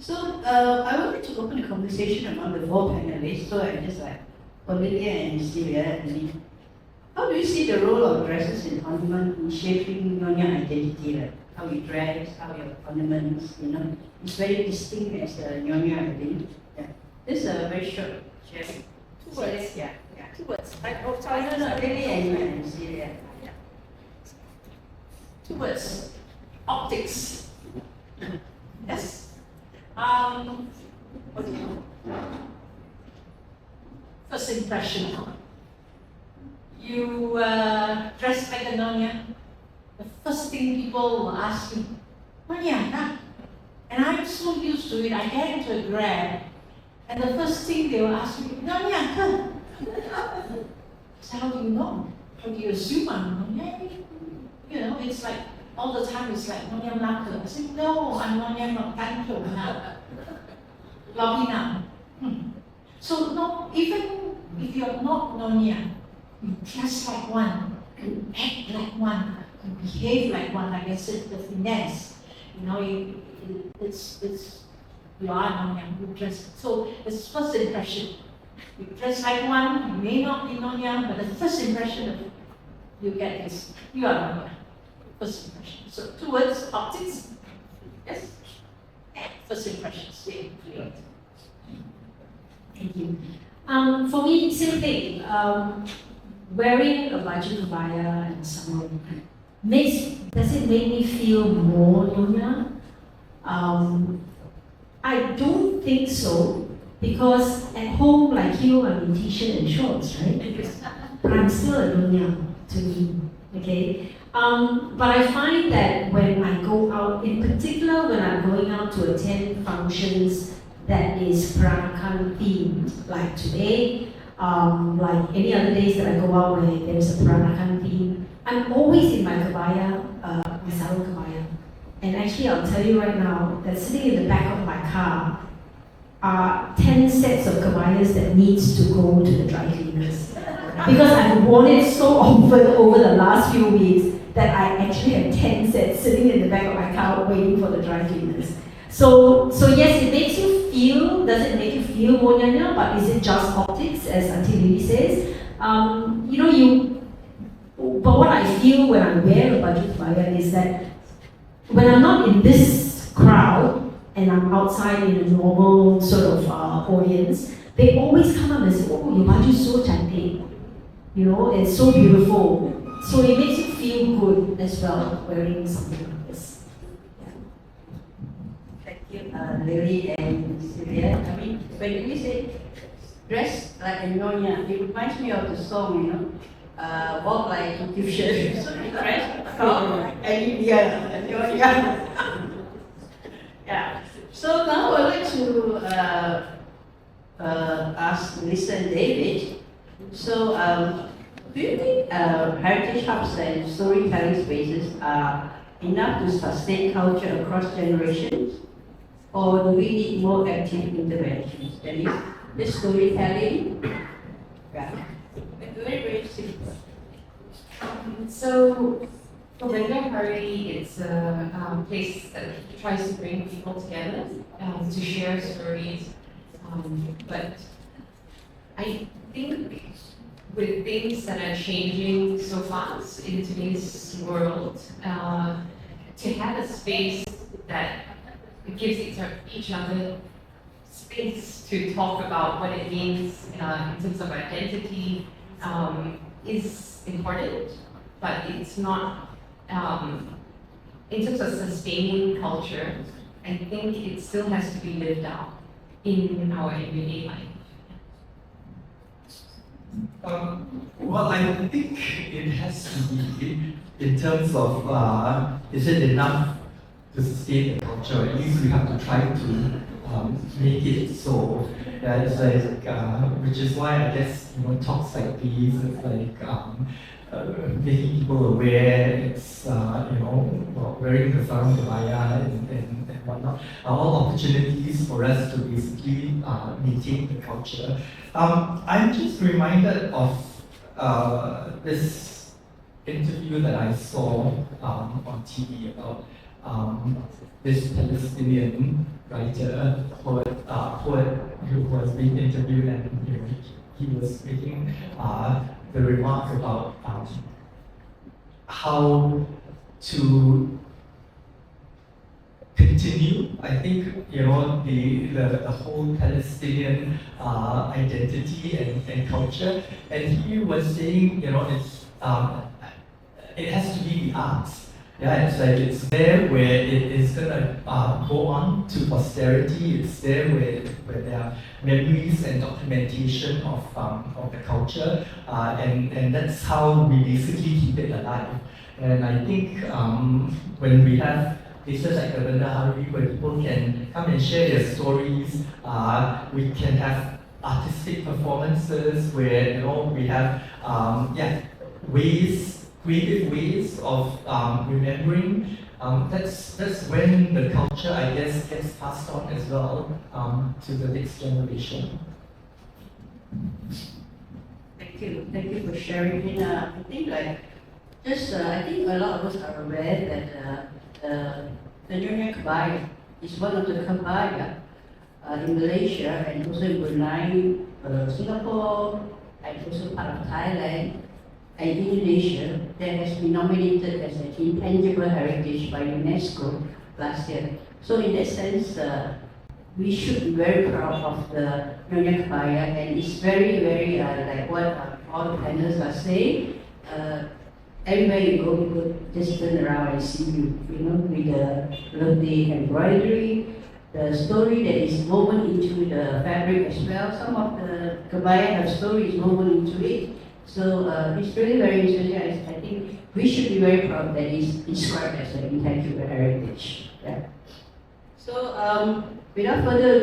So I wanted to open a conversation among the four panelists. So I just like, for Lily and Celia, how do you see the role of dresses and ornament in shaping Nyonya identity? Like how you dress, how your ornaments, it's very distinct as a Nyonya, I think. Yeah. This is a very short sharing. 2 words. Yeah. 2 words. No, Lily and Celia. Yeah. 2 words. Optics. Yes. What do you know? First impression. You dress like a Nyonya. The first thing people will ask you, Nyonya, huh? And I'm so used to it. I get into a Grab, and the first thing they will ask me, Nyonya, huh? So how do you know? How do you assume I'm Nyonya? It's like all the time it's like Nyonya Melaka. I say, no, I'm Nyonya from Tanto now. Lobby now. So no, even if you're not Nyonya, you dress like one, you act like one, you behave like one, like I said, the finesse. It's you are Nyonya, you dress. So it's first impression. You dress like one, you may not be Nyonya, but the first impression of you get is you are Nyonya. First impression. So 2 words, optics. Yes? And first impression, stay clear. Thank you. For me, same thing. Wearing a baju kebaya and sarong does it make me feel more Nyonya? I don't think so, because at home, like you, I'm in t-shirt and shorts, right? But I'm still a Nyonya to me, okay? But I find that when I go out, in particular when I'm going out to attend functions that is Peranakan themed, like today, like any other days that I go out where there's a Peranakan theme, I'm always in my kebaya, my sarong kebaya. And actually, I'll tell you right now that sitting in the back of my car are 10 sets of kebayas that needs to go to the dry cleaners. Because I've worn it so often over the last few weeks that I actually have 10 sets sitting in the back of my car waiting for the dry cleaners. So yes, it makes you feel, does it make you feel more Nyonya, but is it just optics, as Auntie Lily says? But what I feel when I wear a baju kebaya is that when I'm not in this crowd and I'm outside in a normal sort of audience, they always come up and say, oh, your baju is so cantik. It's so beautiful. So it makes you feel good as well, wearing something like this. Thank you, Lily and Celia. When we say dress like a Nyonya, it reminds me of the song, walk like a tuition. So you dress and Nyonya. Yeah. So now I'd like to ask Lisa and David. So, do you think heritage hubs and storytelling spaces are enough to sustain culture across generations? Or do we need more active interventions? That is, the storytelling? Yeah. Very, very simple. So, for Nyonya Hari, it's a place that tries to bring people together to share stories. But I think with things that are changing so fast in today's world, to have a space that gives each other space to talk about what it means in terms of identity is important, but it's not, in terms of sustaining culture, I think it still has to be lived out in our everyday life. Well, I think it has to be in terms of is it enough to sustain the culture? At least we have to try to make it so. It's like, which is why I guess talks like these, it's like making people aware. It's wearing the sarong kebaya and whatnot are all opportunities for us to basically maintain the culture. I'm just reminded of this interview that I saw on TV about this Palestinian writer, poet who was being interviewed, and he was making the remark about how to continue. I think the whole Palestinian identity and culture, and he was saying it has to be the arts. Yeah, it's like it's there where it is gonna go on to posterity. It's there where there are memories and documentation of the culture, and that's how we basically keep it alive. And I think when we have places like the Bendahari where people can come and share their stories, we can have artistic performances where we have creative ways of remembering. That's when the culture, I guess, gets passed on as well to the next generation. Thank you for sharing. And I think I think a lot of us are aware that the Nyonya Kebaya is one of the Kebaya in Malaysia and also in Brunei, Singapore, and also part of Thailand and Indonesia that has been nominated as an intangible heritage by UNESCO last year. So in that sense, we should be very proud of the Nyonya Kebaya, and it's very, very like what all the panelists are saying. Everywhere you go, just turn around and see you, with the lovely embroidery, the story that is woven into the fabric as well. Some of the kebaya have stories woven into it. So it's really very interesting. I think we should be very proud that it's described as an intangible heritage. Yeah. So without further